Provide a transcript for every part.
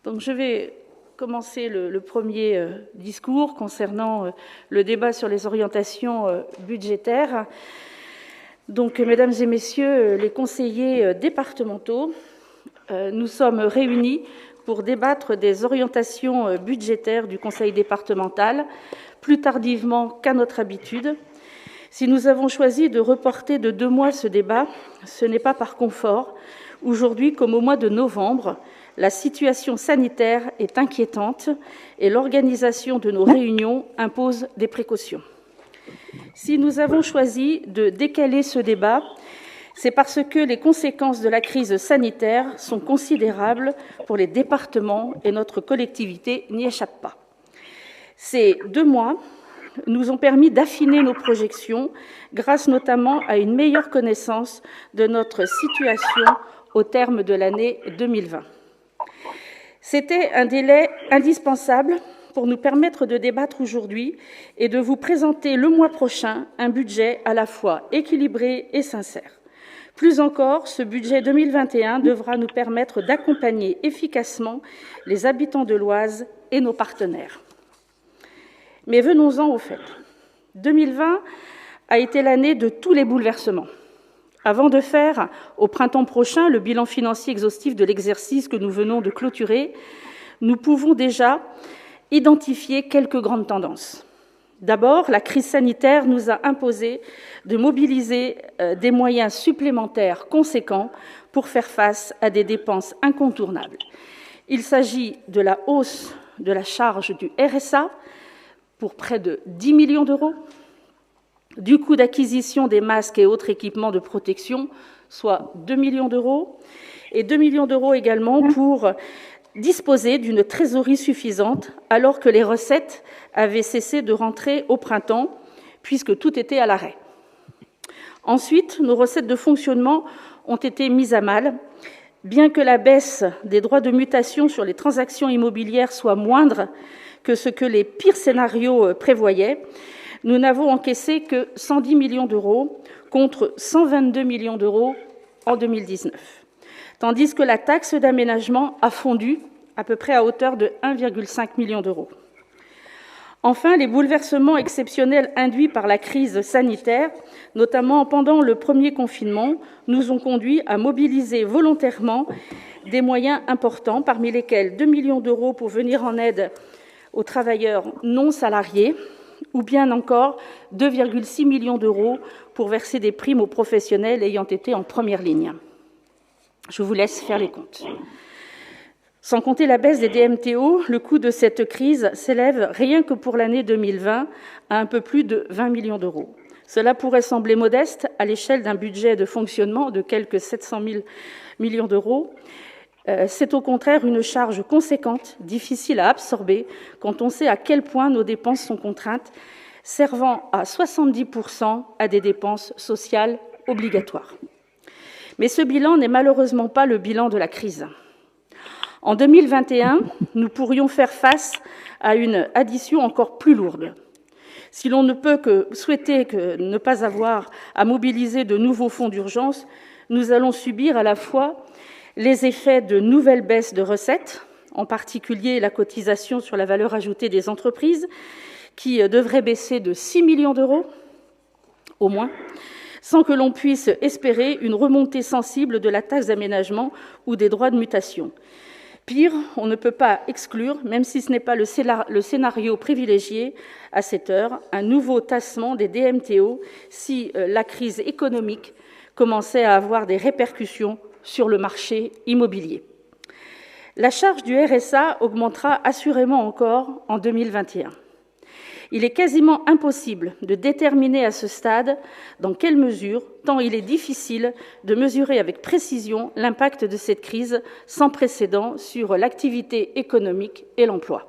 Donc je vais commencer le premier discours concernant le débat sur les orientations budgétaires. Donc, mesdames et messieurs les conseillers départementaux, nous sommes réunis pour débattre des orientations budgétaires du Conseil départemental, plus tardivement qu'à notre habitude. Si nous avons choisi de reporter de 2 mois ce débat, ce n'est pas par confort. Aujourd'hui, comme au mois de novembre, la situation sanitaire est inquiétante et l'organisation de nos réunions impose des précautions. Si nous avons choisi de décaler ce débat, c'est parce que les conséquences de la crise sanitaire sont considérables pour les départements et notre collectivité n'y échappe pas. Ces 2 mois nous ont permis d'affiner nos projections grâce notamment à une meilleure connaissance de notre situation au terme de l'année 2020. C'était un délai indispensable pour nous permettre de débattre aujourd'hui et de vous présenter le mois prochain un budget à la fois équilibré et sincère. Plus encore, ce budget 2021 devra nous permettre d'accompagner efficacement les habitants de l'Oise et nos partenaires. Mais venons-en au fait. 2020 a été l'année de tous les bouleversements. Avant de faire, au printemps prochain, le bilan financier exhaustif de l'exercice que nous venons de clôturer, nous pouvons déjà identifier quelques grandes tendances. D'abord, la crise sanitaire nous a imposé de mobiliser des moyens supplémentaires conséquents pour faire face à des dépenses incontournables. Il s'agit de la hausse de la charge du RSA pour près de 10 millions d'euros, du coût d'acquisition des masques et autres équipements de protection, soit 2 millions d'euros, et 2 millions d'euros également pour disposer d'une trésorerie suffisante alors que les recettes avaient cessé de rentrer au printemps, puisque tout était à l'arrêt. Ensuite, nos recettes de fonctionnement ont été mises à mal. Bien que la baisse des droits de mutation sur les transactions immobilières soit moindre que ce que les pires scénarios prévoyaient, nous n'avons encaissé que 110 millions d'euros contre 122 millions d'euros en 2019, tandis que la taxe d'aménagement a fondu à peu près à hauteur de 1,5 million d'euros. Enfin, les bouleversements exceptionnels induits par la crise sanitaire, notamment pendant le premier confinement, nous ont conduit à mobiliser volontairement des moyens importants, parmi lesquels 2 millions d'euros pour venir en aide aux travailleurs non salariés, ou bien encore 2,6 millions d'euros pour verser des primes aux professionnels ayant été en première ligne. Je vous laisse faire les comptes. Sans compter la baisse des DMTO, le coût de cette crise s'élève rien que pour l'année 2020 à un peu plus de 20 millions d'euros. Cela pourrait sembler modeste à l'échelle d'un budget de fonctionnement de quelques 700 000 millions d'euros. C'est au contraire une charge conséquente, difficile à absorber, quand on sait à quel point nos dépenses sont contraintes, servant à 70% à des dépenses sociales obligatoires. Mais ce bilan n'est malheureusement pas le bilan de la crise. En 2021, nous pourrions faire face à une addition encore plus lourde. Si l'on ne peut que souhaiter ne pas avoir à mobiliser de nouveaux fonds d'urgence, nous allons subir à la fois les effets de nouvelles baisses de recettes, en particulier la cotisation sur la valeur ajoutée des entreprises, qui devrait baisser de 6 millions d'euros, au moins, sans que l'on puisse espérer une remontée sensible de la taxe d'aménagement ou des droits de mutation. Pire, on ne peut pas exclure, même si ce n'est pas le scénario privilégié à cette heure, un nouveau tassement des DMTO si la crise économique commençait à avoir des répercussions sur le marché immobilier. La charge du RSA augmentera assurément encore en 2021. Il est quasiment impossible de déterminer à ce stade dans quelle mesure, tant il est difficile de mesurer avec précision l'impact de cette crise sans précédent sur l'activité économique et l'emploi.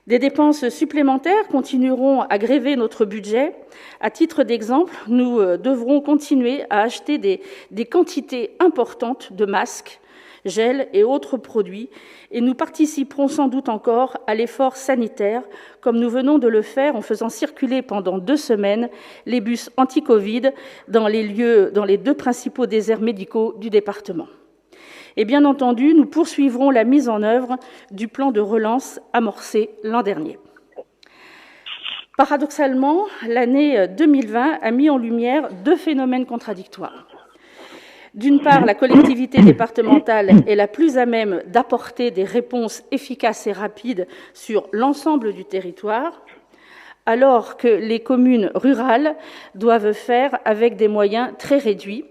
Des dépenses supplémentaires continueront à gréver notre budget. À titre d'exemple, nous devrons continuer à acheter des quantités importantes de masques, gel et autres produits, et nous participerons sans doute encore à l'effort sanitaire, comme nous venons de le faire en faisant circuler pendant 2 semaines les bus anti-Covid dans les 2 principaux déserts médicaux du département. Et bien entendu, nous poursuivrons la mise en œuvre du plan de relance amorcé l'an dernier. Paradoxalement, l'année 2020 a mis en lumière deux phénomènes contradictoires. D'une part, la collectivité départementale est la plus à même d'apporter des réponses efficaces et rapides sur l'ensemble du territoire, alors que les communes rurales doivent faire avec des moyens très réduits,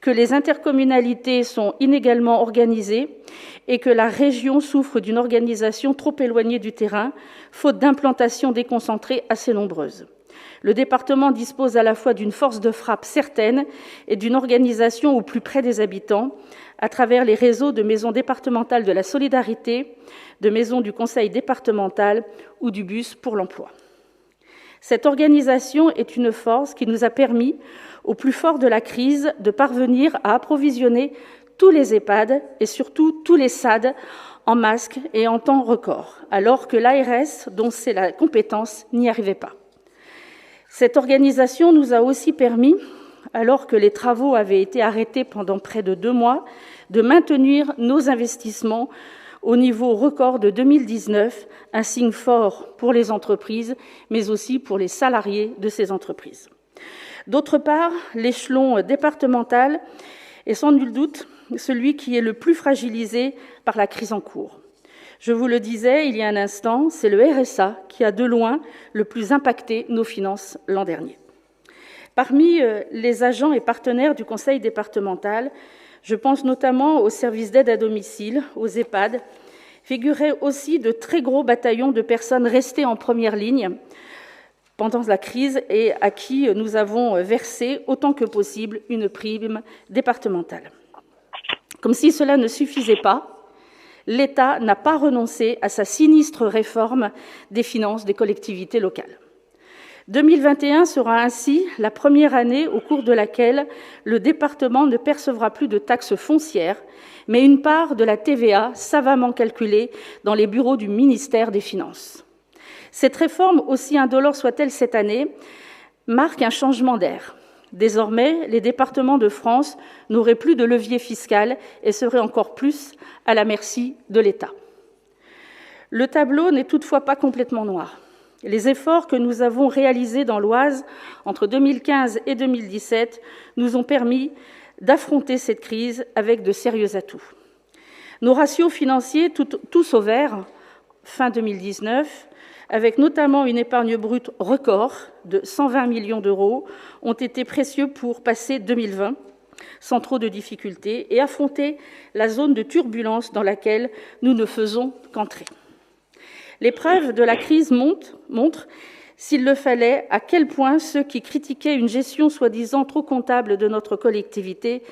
que les intercommunalités sont inégalement organisées et que la région souffre d'une organisation trop éloignée du terrain, faute d'implantations déconcentrées assez nombreuses. Le département dispose à la fois d'une force de frappe certaine et d'une organisation au plus près des habitants, à travers les réseaux de maisons départementales de la solidarité, de maisons du conseil départemental ou du bus pour l'emploi. Cette organisation est une force qui nous a permis, au plus fort de la crise, de parvenir à approvisionner tous les EHPAD et surtout tous les SAD en masques et en temps record, alors que l'ARS, dont c'est la compétence, n'y arrivait pas. Cette organisation nous a aussi permis, alors que les travaux avaient été arrêtés pendant près de 2 mois, de maintenir nos investissements au niveau record de 2019, un signe fort pour les entreprises, mais aussi pour les salariés de ces entreprises. D'autre part, l'échelon départemental est sans nul doute celui qui est le plus fragilisé par la crise en cours. Je vous le disais il y a un instant, c'est le RSA qui a de loin le plus impacté nos finances l'an dernier. Parmi les agents et partenaires du conseil départemental, je pense notamment aux services d'aide à domicile, aux EHPAD, figuraient aussi de très gros bataillons de personnes restées en première ligne pendant la crise et à qui nous avons versé autant que possible une prime départementale. Comme si cela ne suffisait pas, l'État n'a pas renoncé à sa sinistre réforme des finances des collectivités locales. 2021 sera ainsi la première année au cours de laquelle le département ne percevra plus de taxes foncières, mais une part de la TVA savamment calculée dans les bureaux du ministère des Finances. Cette réforme, aussi indolore soit-elle cette année, marque un changement d'air. Désormais, les départements de France n'auraient plus de levier fiscal et seraient encore plus à la merci de l'État. Le tableau n'est toutefois pas complètement noir. Les efforts que nous avons réalisés dans l'Oise entre 2015 et 2017 nous ont permis d'affronter cette crise avec de sérieux atouts. Nos ratios financiers, tous au vert, fin 2019, avec notamment une épargne brute record de 120 millions d'euros, ont été précieux pour passer 2020 sans trop de difficultés et affronter la zone de turbulence dans laquelle nous ne faisons qu'entrer. L'épreuve de la crise montre, s'il le fallait, à quel point ceux qui critiquaient une gestion soi-disant trop comptable de notre collectivité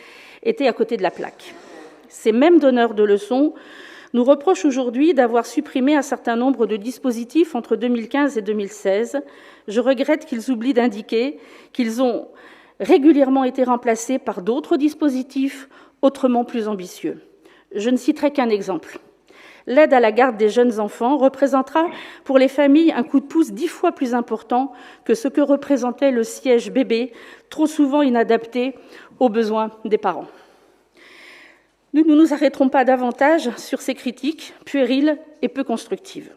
étaient à côté de la plaque. Ces mêmes donneurs de leçons nous reprochent aujourd'hui d'avoir supprimé un certain nombre de dispositifs entre 2015 et 2016. Je regrette qu'ils oublient d'indiquer qu'ils ont régulièrement été remplacés par d'autres dispositifs autrement plus ambitieux. Je ne citerai qu'un exemple. L'aide à la garde des jeunes enfants représentera pour les familles un coup de pouce 10 fois plus important que ce que représentait le siège bébé, trop souvent inadapté aux besoins des parents. Nous ne nous arrêterons pas davantage sur ces critiques puériles et peu constructives.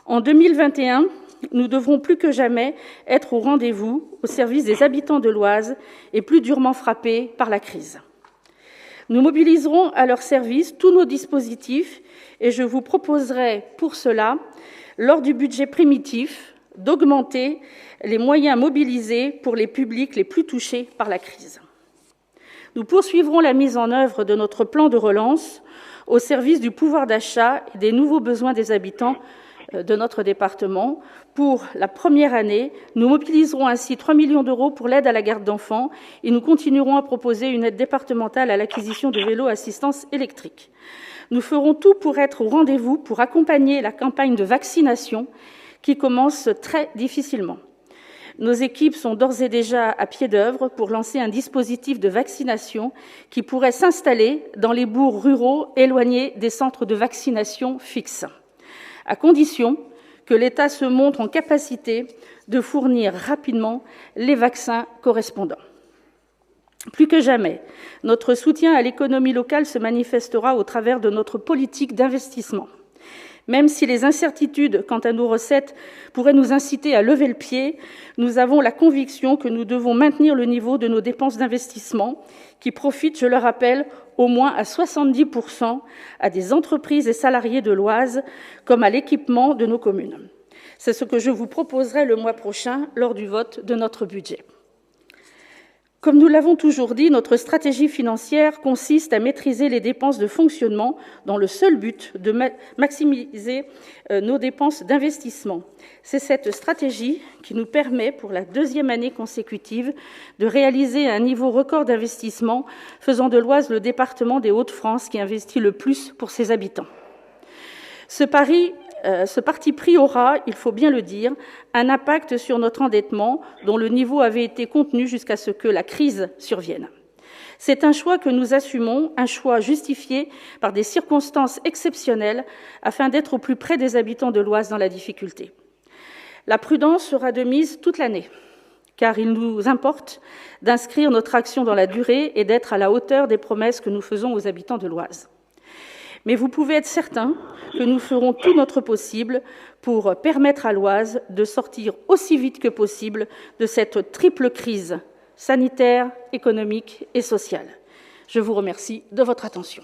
En 2021, nous devrons plus que jamais être au rendez-vous, au service des habitants de l'Oise et plus durement frappés par la crise. Nous mobiliserons à leur service tous nos dispositifs et je vous proposerai pour cela, lors du budget primitif, d'augmenter les moyens mobilisés pour les publics les plus touchés par la crise. Nous poursuivrons la mise en œuvre de notre plan de relance au service du pouvoir d'achat et des nouveaux besoins des habitants de notre département. Pour la première année, nous mobiliserons ainsi 3 millions d'euros pour l'aide à la garde d'enfants et nous continuerons à proposer une aide départementale à l'acquisition de vélos à assistance électrique. Nous ferons tout pour être au rendez-vous, pour accompagner la campagne de vaccination qui commence très difficilement. Nos équipes sont d'ores et déjà à pied d'œuvre pour lancer un dispositif de vaccination qui pourrait s'installer dans les bourgs ruraux éloignés des centres de vaccination fixes, à condition que l'État se montre en capacité de fournir rapidement les vaccins correspondants. Plus que jamais, notre soutien à l'économie locale se manifestera au travers de notre politique d'investissement. Même si les incertitudes quant à nos recettes pourraient nous inciter à lever le pied, nous avons la conviction que nous devons maintenir le niveau de nos dépenses d'investissement, qui profitent, je le rappelle, au moins à 70% à des entreprises et salariés de l'Oise, comme à l'équipement de nos communes. C'est ce que je vous proposerai le mois prochain lors du vote de notre budget. Comme nous l'avons toujours dit, notre stratégie financière consiste à maîtriser les dépenses de fonctionnement dans le seul but de maximiser nos dépenses d'investissement. C'est cette stratégie qui nous permet, pour la deuxième année consécutive, de réaliser un niveau record d'investissement, faisant de l'Oise le département des Hauts-de-France qui investit le plus pour ses habitants. Ce parti pris aura, il faut bien le dire, un impact sur notre endettement, dont le niveau avait été contenu jusqu'à ce que la crise survienne. C'est un choix que nous assumons, un choix justifié par des circonstances exceptionnelles, afin d'être au plus près des habitants de l'Oise dans la difficulté. La prudence sera de mise toute l'année, car il nous importe d'inscrire notre action dans la durée et d'être à la hauteur des promesses que nous faisons aux habitants de l'Oise. Mais vous pouvez être certain que nous ferons tout notre possible pour permettre à l'Oise de sortir aussi vite que possible de cette triple crise sanitaire, économique et sociale. Je vous remercie de votre attention.